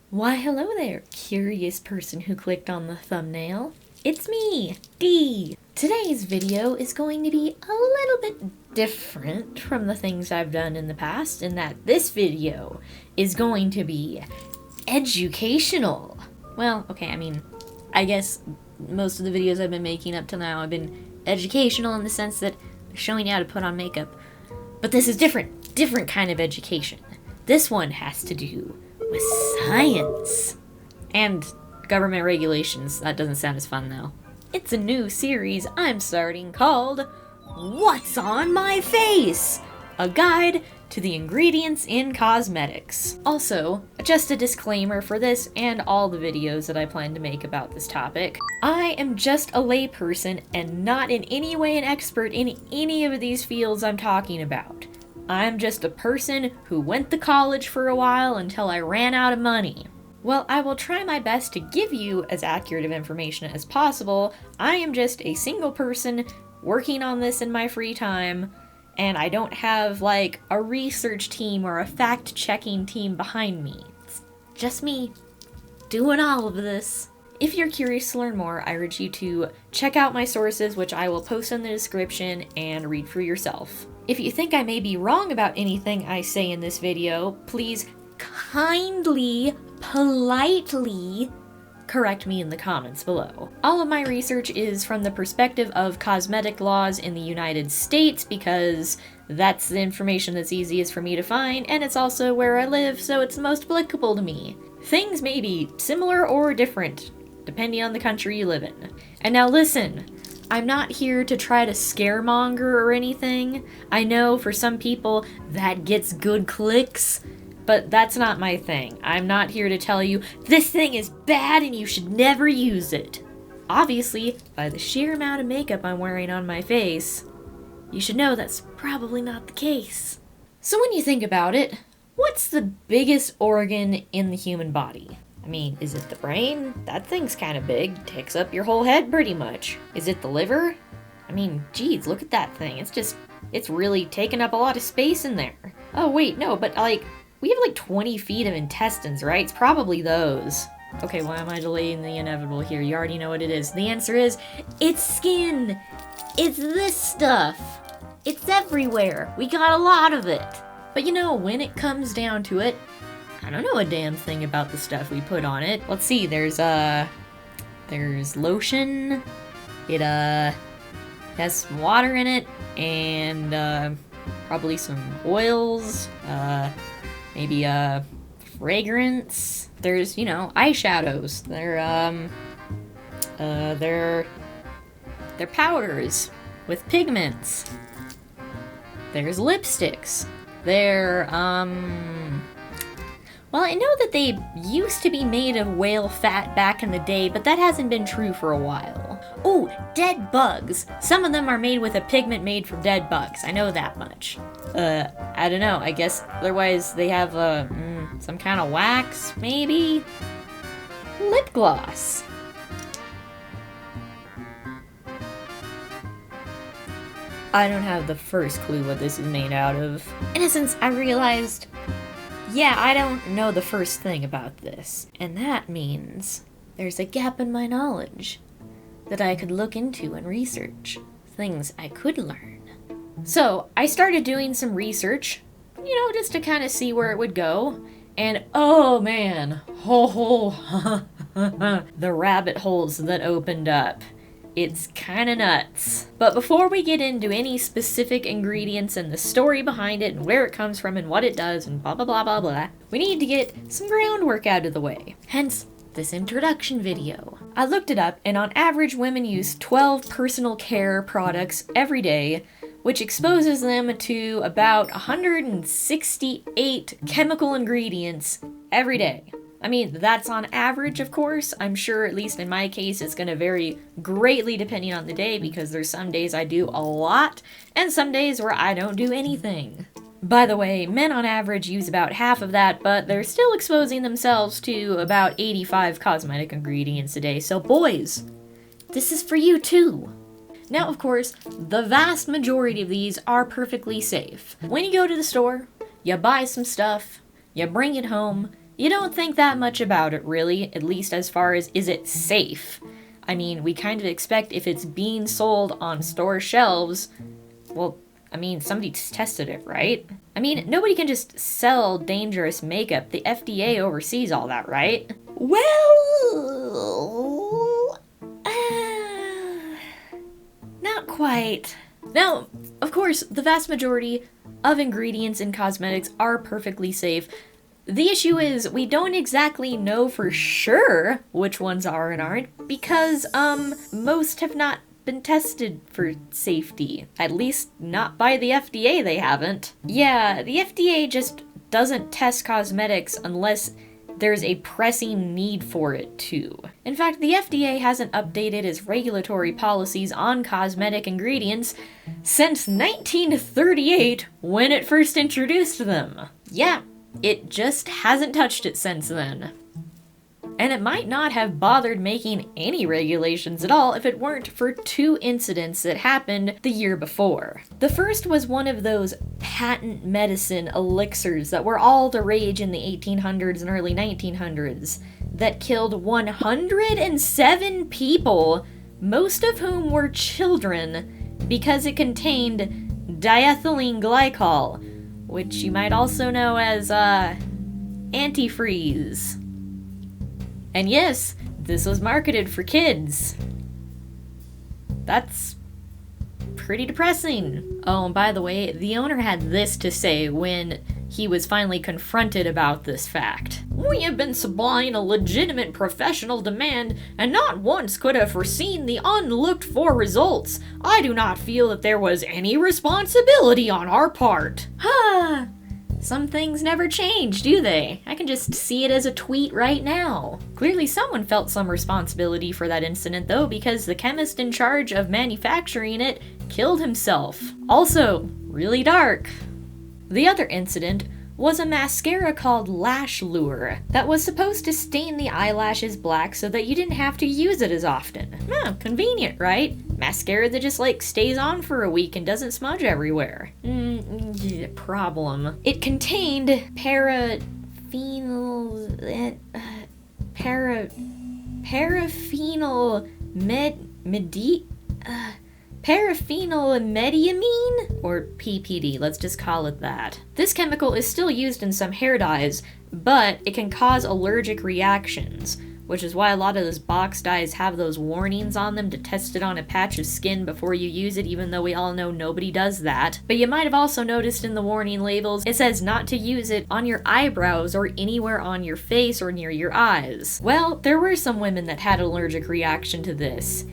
Why hello there, curious person who clicked on the thumbnail. It's me, Dee. Today's video is going to be a little bit different from the things I've done in the past, in that this video is going to be educational. Well, okay, I guess most of the videos I've been making up till now have been educational in the sense that they're showing you how to put on makeup. But this is different kind of education. This one has to do with science. And government regulations. That doesn't sound as fun though. It's a new series I'm starting called What's on My Face? A guide to the ingredients in cosmetics. Also, just a disclaimer for this and all the videos that I plan to make about this topic. I am just a layperson and not in any way an expert in any of these fields I'm talking about. I'm just a person who went to college for a while until I ran out of money. Well, I will try my best to give you as accurate of information as possible. I am just a single person working on this in my free time, and I don't have, like, a research team or a fact-checking team behind me. It's just me doing all of this. If you're curious to learn more, I urge you to check out my sources, which I will post in the description, and read for yourself. If you think I may be wrong about anything I say in this video, please kindly, politely correct me in the comments below. All of my research is from the perspective of cosmetic laws in the United States because that's the information that's easiest for me to find, and it's also where I live, so it's the most applicable to me. Things may be similar or different, depending on the country you live in. And now listen, I'm not here to try to scaremonger or anything. I know for some people that gets good clicks, but that's not my thing. I'm not here to tell you, this thing is bad and you should never use it. Obviously, by the sheer amount of makeup I'm wearing on my face, you should know that's probably not the case. So when you think about it, what's the biggest organ in the human body? Is it the brain? That thing's kind of big, takes up your whole head pretty much. Is it the liver? Geez, look at that thing. It's really taking up a lot of space in there. Oh wait, no, but we have 20 feet of intestines, right? It's probably those. Okay, why am I delaying the inevitable here? You already know what it is. The answer is, it's skin. It's this stuff. It's everywhere. We got a lot of it. But when it comes down to it, I don't know a damn thing about the stuff we put on it. Let's see, there's lotion. It has some water in it, and probably some oils, maybe fragrance. There's, eyeshadows. They're powders with pigments. There's lipsticks. Well, I know that they used to be made of whale fat back in the day, but that hasn't been true for a while. Oh, dead bugs. Some of them are made with a pigment made from dead bugs. I know that much. I don't know. I guess otherwise they have some kind of wax, maybe? Lip gloss. I don't have the first clue what this is made out of. In essence, I realized, yeah, I don't know the first thing about this. And that means there's a gap in my knowledge that I could look into and research. Things I could learn. So, I started doing some research, just to kind of see where it would go. And oh man, the rabbit holes that opened up. It's kinda nuts. But before we get into any specific ingredients and the story behind it and where it comes from and what it does and blah blah blah blah blah, we need to get some groundwork out of the way. Hence, this introduction video. I looked it up, and on average women use 12 personal care products every day, which exposes them to about 168 chemical ingredients every day. That's on average, of course. I'm sure, at least in my case, it's going to vary greatly depending on the day, because there's some days I do a lot, and some days where I don't do anything. By the way, men on average use about half of that, but they're still exposing themselves to about 85 cosmetic ingredients a day, so boys, this is for you too. Now, of course, the vast majority of these are perfectly safe. When you go to the store, you buy some stuff, you bring it home, you don't think that much about it really, at least as far as is it safe. I mean, we kind of expect if it's being sold on store shelves, well, I mean, somebody's tested it, right? I mean, nobody can just sell dangerous makeup. The FDA oversees all that, right? Well, not quite. Now, of course, the vast majority of ingredients in cosmetics are perfectly safe. The issue is we don't exactly know for sure which ones are and aren't because, most have not been tested for safety. At least not by the FDA, they haven't. Yeah, the FDA just doesn't test cosmetics unless there's a pressing need for it to. In fact, the FDA hasn't updated its regulatory policies on cosmetic ingredients since 1938 when it first introduced them. Yeah, it just hasn't touched it since then. And it might not have bothered making any regulations at all if it weren't for two incidents that happened the year before. The first was one of those patent medicine elixirs that were all the rage in the 1800s and early 1900s that killed 107 people, most of whom were children, because it contained diethylene glycol, which you might also know as, antifreeze. And yes, this was marketed for kids. That's pretty depressing. Oh, and by the way, the owner had this to say when he was finally confronted about this fact. "We have been supplying a legitimate professional demand and not once could have foreseen the unlooked for results. I do not feel that there was any responsibility on our part." Ha! Some things never change, do they? I can just see it as a tweet right now. Clearly someone felt some responsibility for that incident though, because the chemist in charge of manufacturing it killed himself. Also, really dark. The other incident was a mascara called Lash Lure that was supposed to stain the eyelashes black so that you didn't have to use it as often. Convenient, right? Mascara that just stays on for a week and doesn't smudge everywhere. Problem. It contained paraphenyl methylamine? Or PPD, let's just call it that. This chemical is still used in some hair dyes, but it can cause allergic reactions, which is why a lot of those box dyes have those warnings on them to test it on a patch of skin before you use it, even though we all know nobody does that. But you might have also noticed in the warning labels, it says not to use it on your eyebrows or anywhere on your face or near your eyes. Well, there were some women that had an allergic reaction to this.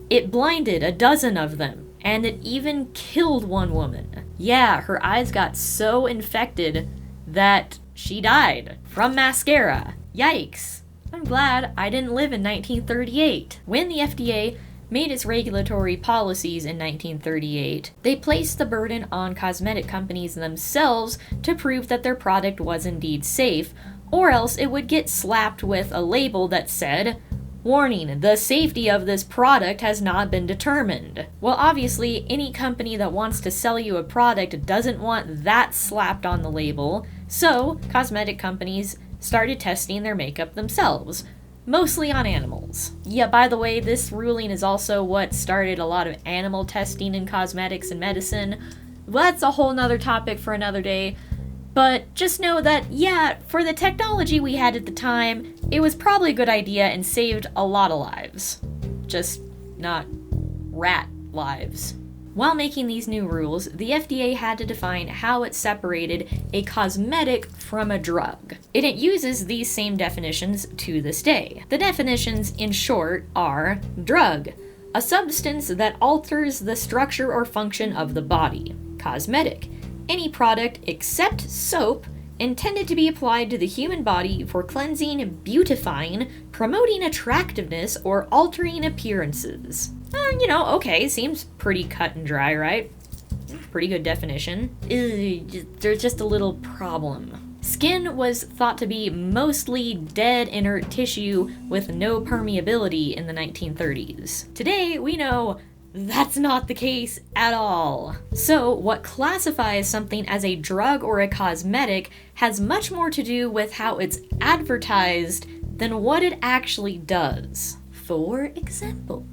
It blinded a dozen of them, and it even killed one woman. Yeah, her eyes got so infected that she died from mascara. Yikes. I'm glad I didn't live in 1938. When the FDA made its regulatory policies in 1938, they placed the burden on cosmetic companies themselves to prove that their product was indeed safe, or else it would get slapped with a label that said, "Warning, the safety of this product has not been determined." Well, obviously, any company that wants to sell you a product doesn't want that slapped on the label, so cosmetic companies started testing their makeup themselves, mostly on animals. Yeah, by the way, this ruling is also what started a lot of animal testing in cosmetics and medicine. Well, that's a whole nother topic for another day. But just know that, yeah, for the technology we had at the time, it was probably a good idea and saved a lot of lives. Just not rat lives. While making these new rules, the FDA had to define how it separated a cosmetic from a drug. It uses these same definitions to this day. The definitions, in short, are drug, a substance that alters the structure or function of the body. Cosmetic, any product except soap intended to be applied to the human body for cleansing, beautifying, promoting attractiveness, or altering appearances. Okay, seems pretty cut and dry, right? Pretty good definition. There's just a little problem. Skin was thought to be mostly dead inert tissue with no permeability in the 1930s. Today, we know That's not the case at all. So, what classifies something as a drug or a cosmetic has much more to do with how it's advertised than what it actually does. For example,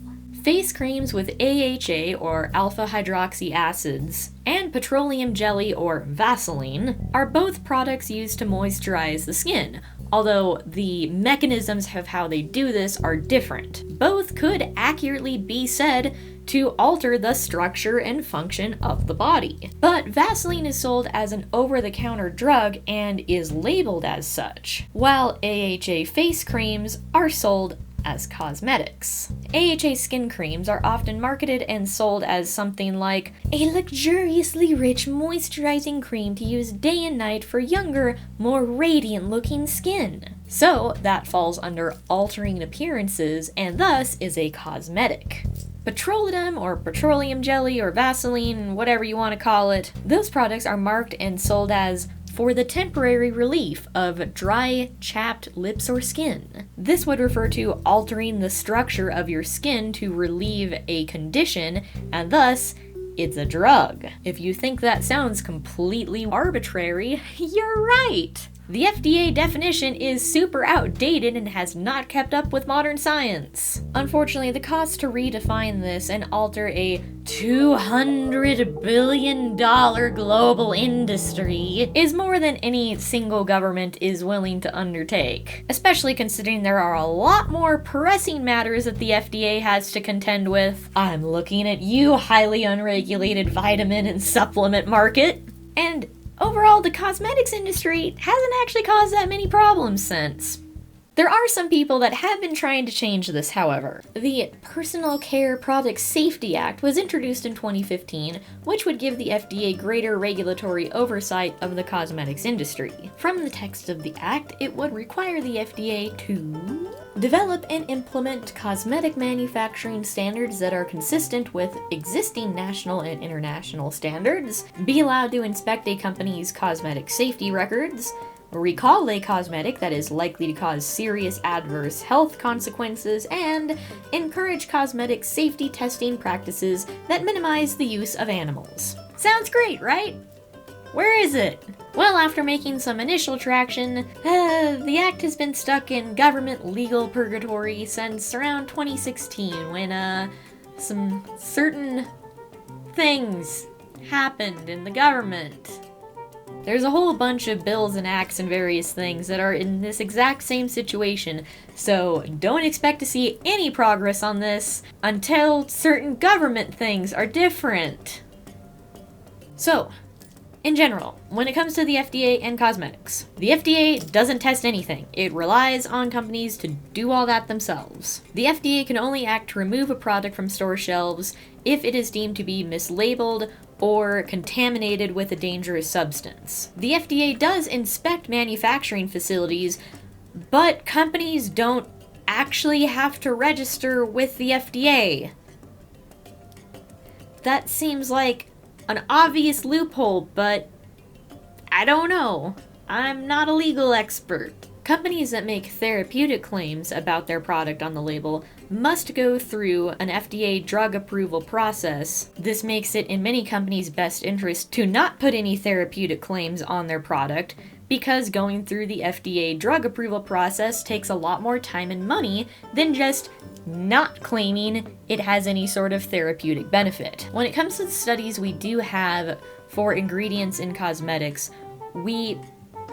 face creams with AHA or alpha hydroxy acids and petroleum jelly or Vaseline are both products used to moisturize the skin, although the mechanisms of how they do this are different. Both could accurately be said to alter the structure and function of the body. But Vaseline is sold as an over-the-counter drug and is labeled as such, while AHA face creams are sold as cosmetics. AHA skin creams are often marketed and sold as something like a luxuriously rich moisturizing cream to use day and night for younger, more radiant looking skin. So that falls under altering appearances and thus is a cosmetic. Petroleum or petroleum jelly or Vaseline, whatever you want to call it, those products are marked and sold as for the temporary relief of dry, chapped lips or skin. This would refer to altering the structure of your skin to relieve a condition, and thus, it's a drug. If you think that sounds completely arbitrary, you're right! The FDA definition is super outdated and has not kept up with modern science. Unfortunately, the cost to redefine this and alter a $200 billion global industry is more than any single government is willing to undertake, especially considering there are a lot more pressing matters that the FDA has to contend with. I'm looking at you, highly unregulated vitamin and supplement market. And overall, the cosmetics industry hasn't actually caused that many problems since. There are some people that have been trying to change this, however. The Personal Care Product Safety Act was introduced in 2015, which would give the FDA greater regulatory oversight of the cosmetics industry. From the text of the act, it would require the FDA to develop and implement cosmetic manufacturing standards that are consistent with existing national and international standards, be allowed to inspect a company's cosmetic safety records, recall a cosmetic that is likely to cause serious adverse health consequences, and encourage cosmetic safety testing practices that minimize the use of animals. Sounds great, right? Where is it? Well, after making some initial traction, the act has been stuck in government legal purgatory since around 2016 when some certain things happened in the government. There's a whole bunch of bills and acts and various things that are in this exact same situation, so don't expect to see any progress on this until certain government things are different. So, in general, when it comes to the FDA and cosmetics, the FDA doesn't test anything. It relies on companies to do all that themselves. The FDA can only act to remove a product from store shelves if it is deemed to be mislabeled or contaminated with a dangerous substance. The FDA does inspect manufacturing facilities, but companies don't actually have to register with the FDA. That seems like an obvious loophole, but I don't know. I'm not a legal expert. Companies that make therapeutic claims about their product on the label must go through an FDA drug approval process. This makes it in many companies' best interest to not put any therapeutic claims on their product, because going through the FDA drug approval process takes a lot more time and money than just not claiming it has any sort of therapeutic benefit. When it comes to the studies we do have for ingredients in cosmetics, we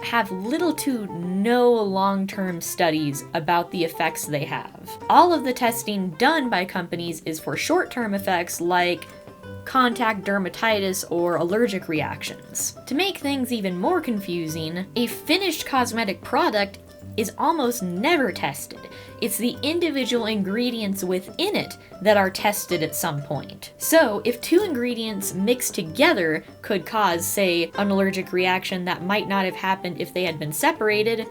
have little to no long-term studies about the effects they have. All of the testing done by companies is for short-term effects like contact dermatitis or allergic reactions. To make things even more confusing, a finished cosmetic product is almost never tested. It's the individual ingredients within it that are tested at some point. So, if two ingredients mixed together could cause, say, an allergic reaction that might not have happened if they had been separated,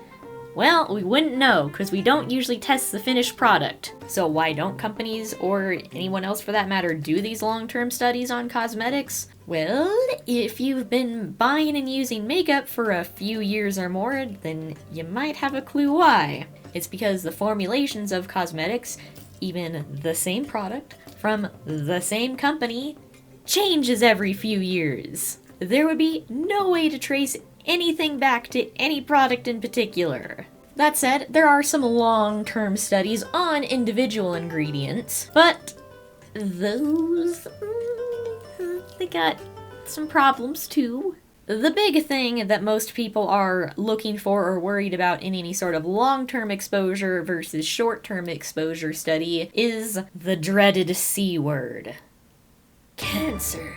well, we wouldn't know, because we don't usually test the finished product. So why don't companies, or anyone else for that matter, do these long-term studies on cosmetics? Well, if you've been buying and using makeup for a few years or more, then you might have a clue why. It's because the formulations of cosmetics, even the same product, from the same company changes every few years. There would be no way to trace anything back to any product in particular. That said, there are some long-term studies on individual ingredients, but those, they got some problems too. The big thing that most people are looking for or worried about in any sort of long-term exposure versus short-term exposure study is the dreaded C word. Cancer.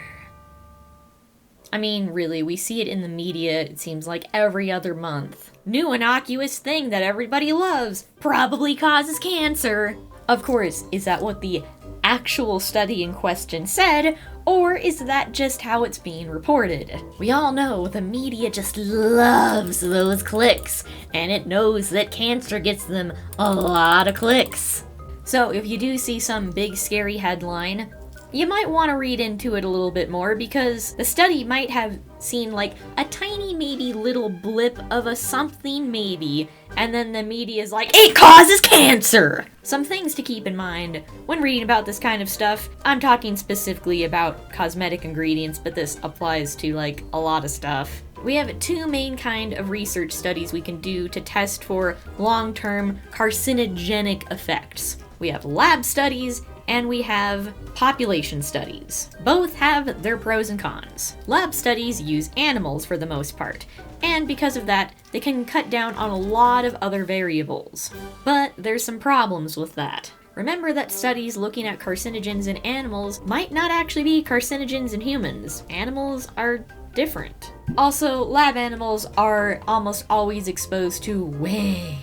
I mean, really, we see it in the media, it seems like every other month. New innocuous thing that everybody loves probably causes cancer. Of course, is that what the actual study in question said, or is that just how it's being reported? We all know the media just loves those clicks, and it knows that cancer gets them a lot of clicks. So if you do see some big scary headline, you might want to read into it a little bit more, because the study might have seen like a tiny maybe little blip of a something maybe, and then the media is like, it causes cancer! Some things to keep in mind when reading about this kind of stuff. I'm talking specifically about cosmetic ingredients, but this applies to like a lot of stuff. We have two main kind of research studies we can do to test for long-term carcinogenic effects. We have lab studies and we have population studies. Both have their pros and cons. Lab studies use animals for the most part, and because of that, they can cut down on a lot of other variables. But there's some problems with that. Remember that studies looking at carcinogens in animals might not actually be carcinogens in humans. Animals are different. Also, lab animals are almost always exposed to way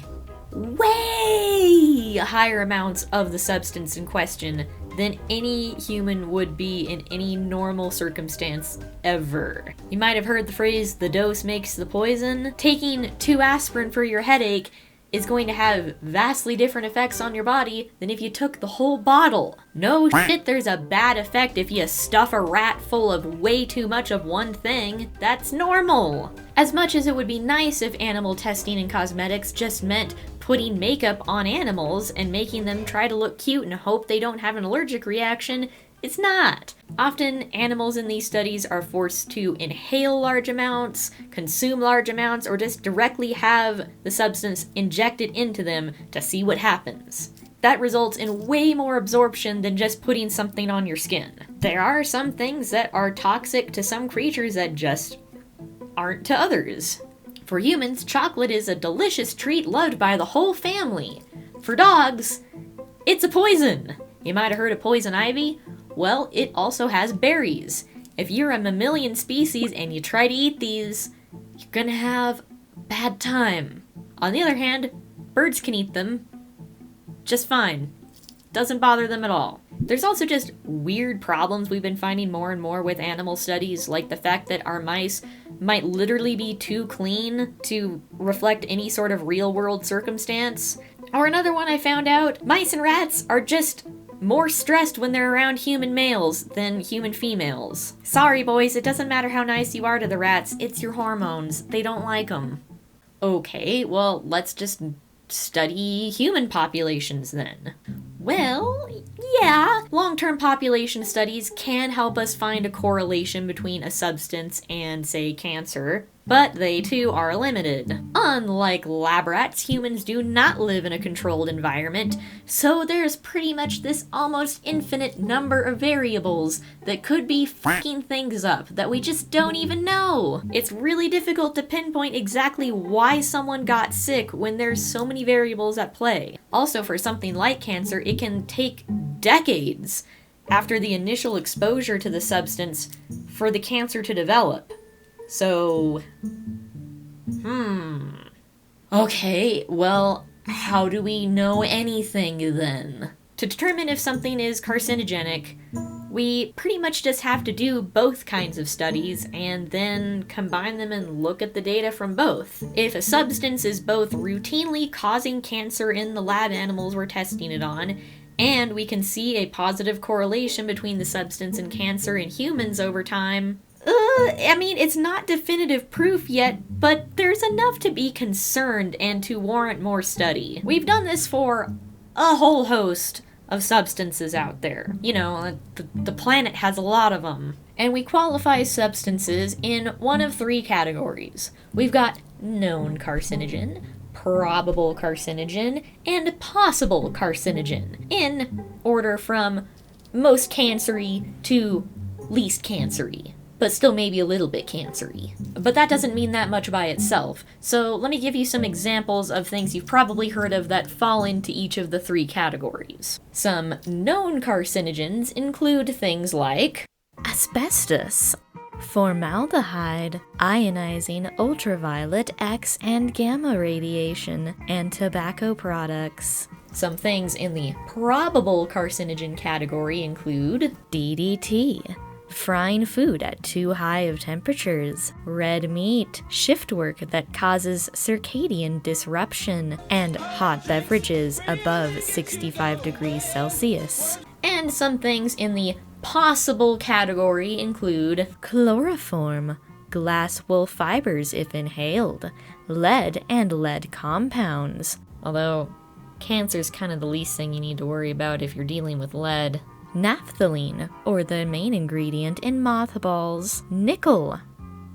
higher amounts of the substance in question than any human would be in any normal circumstance ever. You might have heard the phrase, the dose makes the poison. Taking 2 aspirin for your headache is going to have vastly different effects on your body than if you took the whole bottle. No shit, there's a bad effect if you stuff a rat full of way too much of one thing. That's normal. As much as it would be nice if animal testing in cosmetics just meant putting makeup on animals and making them try to look cute and hope they don't have an allergic reaction, it's not. Often, animals in these studies are forced to inhale large amounts, consume large amounts, or just directly have the substance injected into them to see what happens. That results in way more absorption than just putting something on your skin. There are some things that are toxic to some creatures that just aren't to others. For humans, chocolate is a delicious treat loved by the whole family. For dogs, it's a poison. You might have heard of poison ivy? Well, it also has berries. If you're a mammalian species and you try to eat these, you're gonna have a bad time. On the other hand, birds can eat them just fine. Doesn't bother them at all. There's also just weird problems we've been finding more and more with animal studies, like the fact that our mice might literally be too clean to reflect any sort of real-world circumstance. Or another one I found out, mice and rats are just more stressed when they're around human males than human females. Sorry boys, it doesn't matter how nice you are to the rats, it's your hormones. They don't like them. Okay, well, let's just study human populations then. Well, yeah, long-term population studies can help us find a correlation between a substance and, say, cancer, but they too are limited. Unlike lab rats, humans do not live in a controlled environment, so there's pretty much this almost infinite number of variables that could be fucking things up that we just don't even know. It's really difficult to pinpoint exactly why someone got sick when there's so many variables at play. Also, for something like cancer, it can take decades after the initial exposure to the substance for the cancer to develop. So, okay, well, how do we know anything then? To determine if something is carcinogenic, we pretty much just have to do both kinds of studies and then combine them and look at the data from both. If a substance is both routinely causing cancer in the lab animals we're testing it on, and we can see a positive correlation between the substance and cancer in humans over time, I mean, it's not definitive proof yet, but there's enough to be concerned and to warrant more study. We've done this for a whole host of substances out there. You know, the planet has a lot of them. And we qualify substances in one of three categories. We've got known carcinogen, probable carcinogen, and possible carcinogen, in order from most cancery to least cancery, but still maybe a little bit cancery. But that doesn't mean that much by itself, so let me give you some examples of things you've probably heard of that fall into each of the three categories. Some known carcinogens include things like asbestos, formaldehyde, ionizing ultraviolet X and gamma radiation, and tobacco products. Some things in the probable carcinogen category include DDT, frying food at too high of temperatures, red meat, shift work that causes circadian disruption, and hot beverages above 65 degrees Celsius. And some things in the possible category include chloroform, glass wool fibers if inhaled, lead and lead compounds. Although, cancer's kind of the least thing you need to worry about if you're dealing with lead. Naphthalene, or the main ingredient in mothballs. Nickel,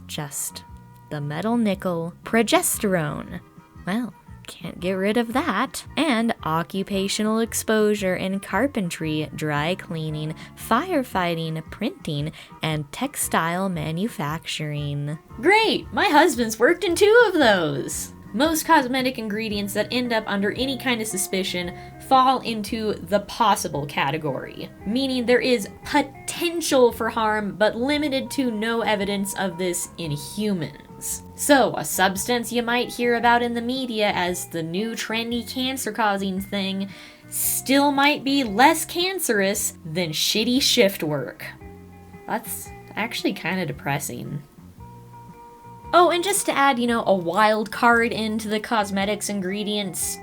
just the metal nickel. Progesterone, well, can't get rid of that. And occupational exposure in carpentry, dry cleaning, firefighting, printing, and textile manufacturing. Great! My husband's worked in 2 of those! Most cosmetic ingredients that end up under any kind of suspicion fall into the possible category, meaning there is potential for harm but limited to no evidence of this in humans. So, a substance you might hear about in the media as the new trendy cancer-causing thing still might be less cancerous than shitty shift work. That's actually kind of depressing. Oh, and just to add, a wild card into the cosmetics ingredients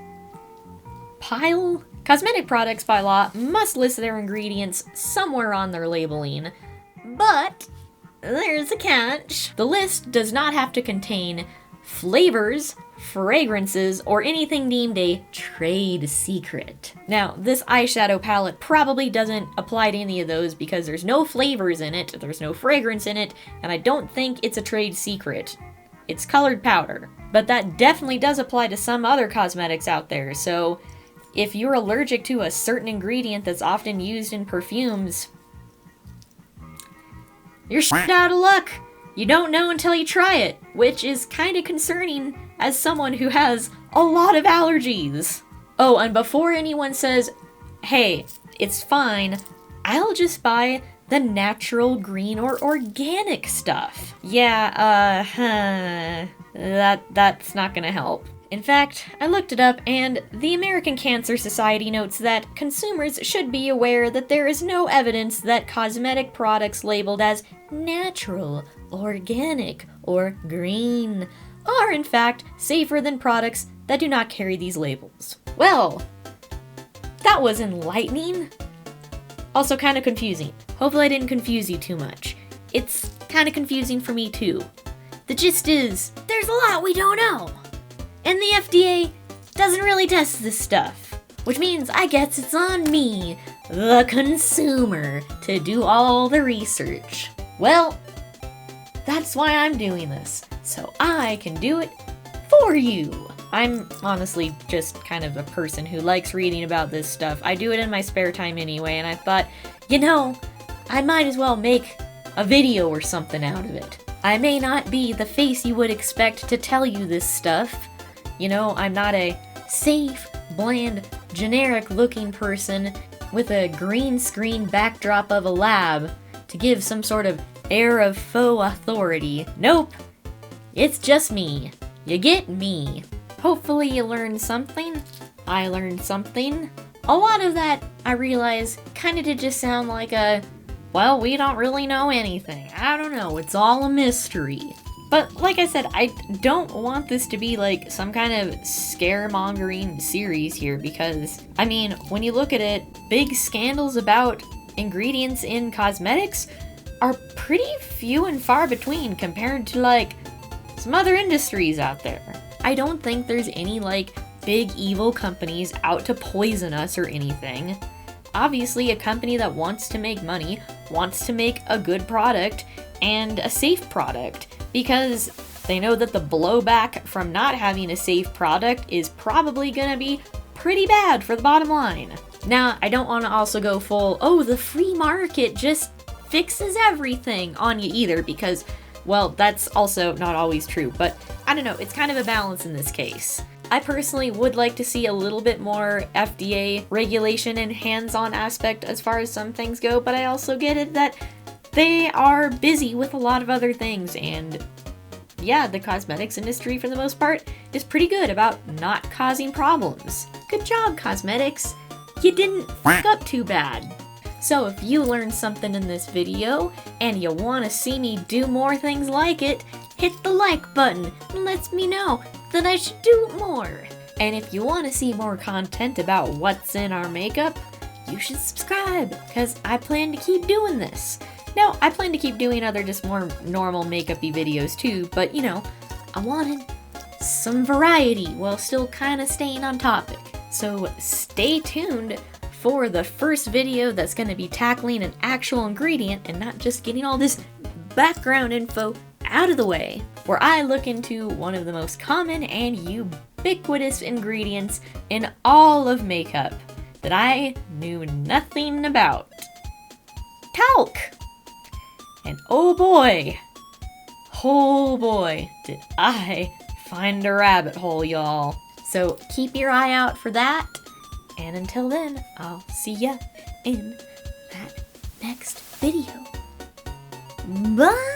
pile, cosmetic products by law must list their ingredients somewhere on their labeling. But there's a catch. The list does not have to contain flavors, fragrances, or anything deemed a trade secret. Now, this eyeshadow palette probably doesn't apply to any of those because there's no flavors in it, there's no fragrance in it, and I don't think it's a trade secret. It's colored powder. But that definitely does apply to some other cosmetics out there, so if you're allergic to a certain ingredient that's often used in perfumes, you're shit out of luck! You don't know until you try it, which is kinda concerning as someone who has a lot of allergies. Oh, and before anyone says, hey, it's fine, I'll just buy the natural green or organic stuff. Yeah, that's not gonna help. In fact, I looked it up, and the American Cancer Society notes that consumers should be aware that there is no evidence that cosmetic products labeled as natural, organic, or green are in fact safer than products that do not carry these labels. Well, that was enlightening. Also kind of confusing. Hopefully I didn't confuse you too much. It's kind of confusing for me too. The gist is, there's a lot we don't know. And the FDA doesn't really test this stuff. Which means I guess it's on me, the consumer, to do all the research. Well, that's why I'm doing this, so I can do it for you. I'm honestly just kind of a person who likes reading about this stuff. I do it in my spare time anyway, and I thought, I might as well make a video or something out of it. I may not be the face you would expect to tell you this stuff. I'm not a safe, bland, generic-looking person with a green screen backdrop of a lab to give some sort of air of faux authority. Nope. It's just me. You get me. Hopefully you learned something. I learned something. A lot of that, I realize, kinda did just sound like well, we don't really know anything. I don't know, it's all a mystery. But like I said, I don't want this to be like some kind of scaremongering series here because, when you look at it, big scandals about ingredients in cosmetics are pretty few and far between compared to some other industries out there. I don't think there's any big evil companies out to poison us or anything. obviously a company that wants to make money, wants to make a good product and a safe product, because they know that the blowback from not having a safe product is probably gonna be pretty bad for the bottom line. Now, I don't want to also go full, oh, the free market just fixes everything on you either, because, well, that's also not always true, but I don't know, it's kind of a balance in this case. I personally would like to see a little bit more FDA regulation and hands-on aspect as far as some things go, but I also get it that they are busy with a lot of other things, and yeah, the cosmetics industry for the most part is pretty good about not causing problems. Good job, cosmetics! You didn't fuck up too bad. So if you learned something in this video and you want to see me do more things like it, hit the like button. It lets me know that I should do more. And if you want to see more content about what's in our makeup, you should subscribe, because I plan to keep doing this. Now, I plan to keep doing other just more normal makeup-y videos too, but you know, I wanted some variety while still kind of staying on topic. So stay tuned for the first video that's going to be tackling an actual ingredient and not just getting all this background info out of the way, where I look into one of the most common and ubiquitous ingredients in all of makeup that I knew nothing about. Talc! And oh boy, did I find a rabbit hole, y'all. So keep your eye out for that, and until then, I'll see ya in that next video. Bye!